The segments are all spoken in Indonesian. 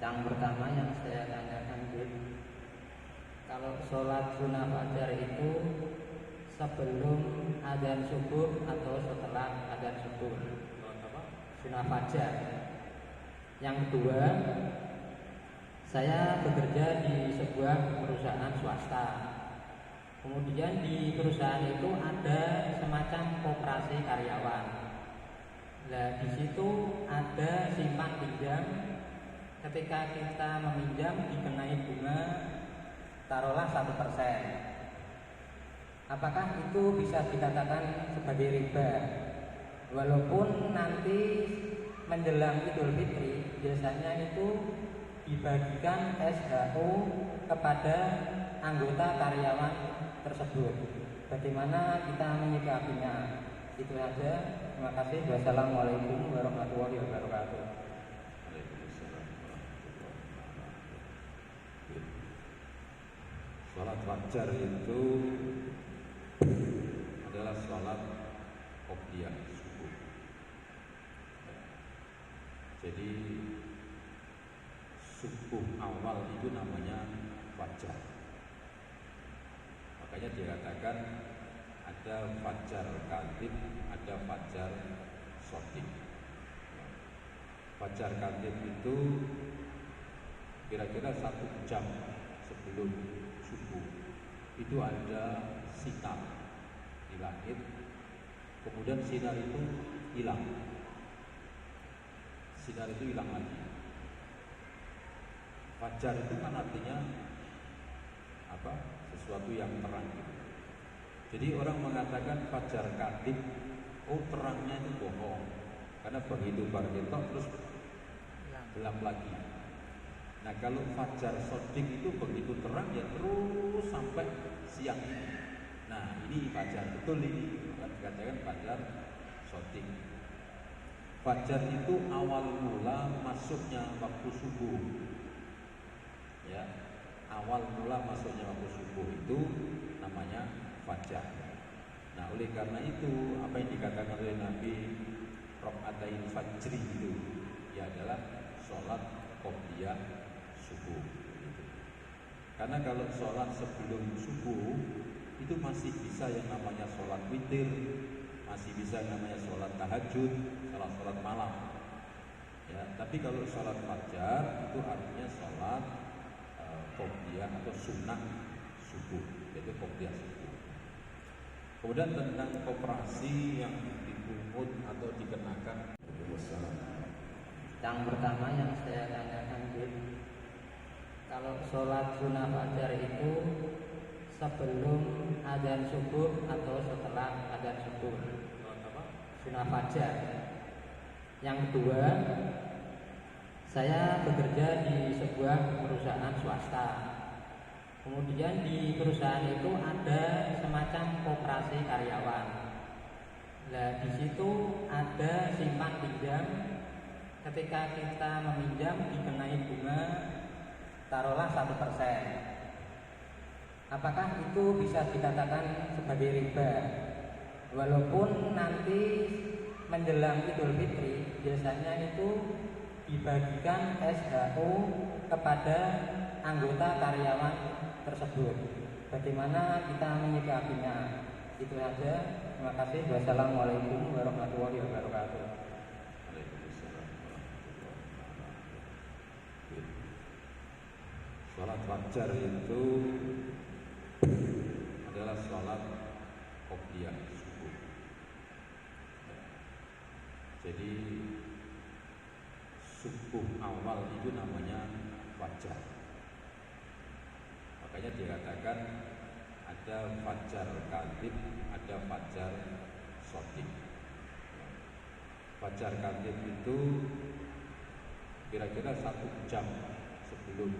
Yang pertama yang saya tanyakan, kalau sholat sunnah fajar itu sebelum adzan subuh atau setelah adzan subuh? Sunnah fajar. Yang kedua, saya bekerja di sebuah perusahaan swasta. Kemudian di perusahaan itu ada semacam koperasi karyawan. Nah, di situ ada simpan pinjam. Ketika kita meminjam dikenai bunga taruhlah 1%. Apakah itu bisa dikatakan sebagai riba? Walaupun nanti menjelang Idul Fitri biasanya itu dibagikan SHU kepada anggota karyawan tersebut. Bagaimana kita menyikapinya? Itu saja. Terima kasih. Wassalamualaikum warahmatullahi wabarakatuh. Sholat fajar itu adalah sholat qobliyah subuh. Jadi subuh awal itu namanya fajar. Makanya dikatakan ada fajar kadhib, ada fajar shadiq. Fajar kadhib itu kira-kira 1 jam sebelum subuh itu ada sinar di langit, kemudian sinar itu hilang, lagi. Fajar itu kan artinya apa? Sesuatu yang terang. Jadi orang mengatakan fajar kadhib, oh terangnya itu bohong, karena begitu bergetok terus gelap lagi. Nah kalau fajar shadiq itu begitu terang ya terus sampai siang ini. Nah ini fajar betul ini, bukan dikatakan fajar shadiq. Fajar itu awal mula masuknya waktu subuh. Ya, awal mula masuknya waktu subuh itu namanya fajar. Nah oleh karena itu apa yang dikatakan oleh Nabi Rok'atain fajri itu ya adalah sholat qobliyah subuh. Karena kalau sholat sebelum subuh itu masih bisa yang namanya sholat witir, masih bisa yang namanya sholat tahajud, sholat malam. Ya, tapi kalau sholat fajar itu artinya sholat qobliyah atau sunnah subuh, yaitu qobliyah subuh. Kemudian tentang koperasi yang dipungut atau dikenakan. Yang pertama yang saya tanyakan, kalau sholat sunnah fajar itu sebelum adzan subuh atau setelah adzan subuh? Sunnah fajar. Yang kedua, saya bekerja di sebuah perusahaan swasta. Kemudian di perusahaan itu ada semacam koperasi karyawan. Nah, di situ ada simpan pinjam. Ketika kita meminjam dikenai bunga taruhlah 1%. Apakah itu bisa dikatakan sebagai riba? Walaupun nanti menjelang Idul Fitri biasanya itu dibagikan SHU kepada anggota karyawan tersebut. Bagaimana kita menyikapinya? Itu saja. Terima kasih. Wassalamualaikum warahmatullahi wabarakatuh. Sholat fajar itu adalah sholat qobliyah subuh. Jadi subuh awal itu namanya fajar. Makanya dikatakan ada fajar kadhib, ada fajar shadiq. Fajar kadhib itu kira-kira 1 jam sebelum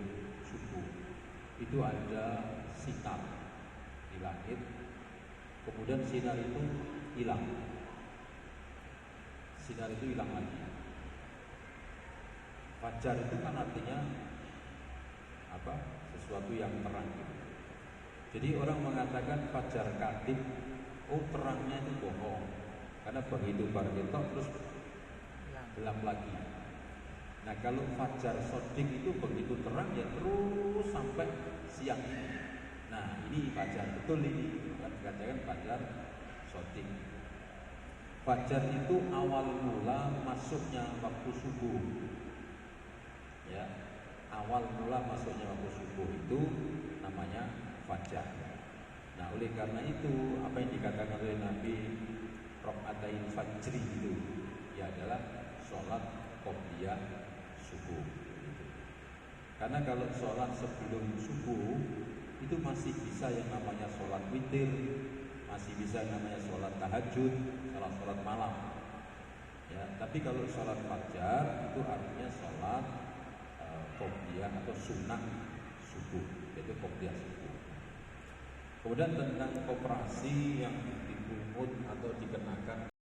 subuh itu ada sinar di langit, kemudian sinar itu hilang, lagi. Fajar itu kan artinya apa? Sesuatu yang terang. Jadi orang mengatakan fajar kadhib, oh terangnya itu bohong, karena begitu bergetok terus gelap lagi. Nah kalau fajar sodik itu begitu terang ya terus sampai siang. Nah ini fajar betul ini, bukan dikatakan fajar sodik. Fajar itu awal mula masuknya waktu subuh. Ya, awal mula masuknya waktu subuh itu namanya fajar. Nah oleh karena itu apa yang dikatakan oleh Nabi Rok'atain fajri itu ya adalah sholat qobliyah subuh. Karena kalau sholat sebelum subuh itu masih bisa yang namanya sholat witir, masih bisa yang namanya sholat tahajud, sholat malam. Ya, tapi kalau sholat fajar itu artinya sholat qobliyah atau sunnah subuh, yaitu qobliyah subuh. Kemudian tentang koperasi yang dipungut atau dikenakan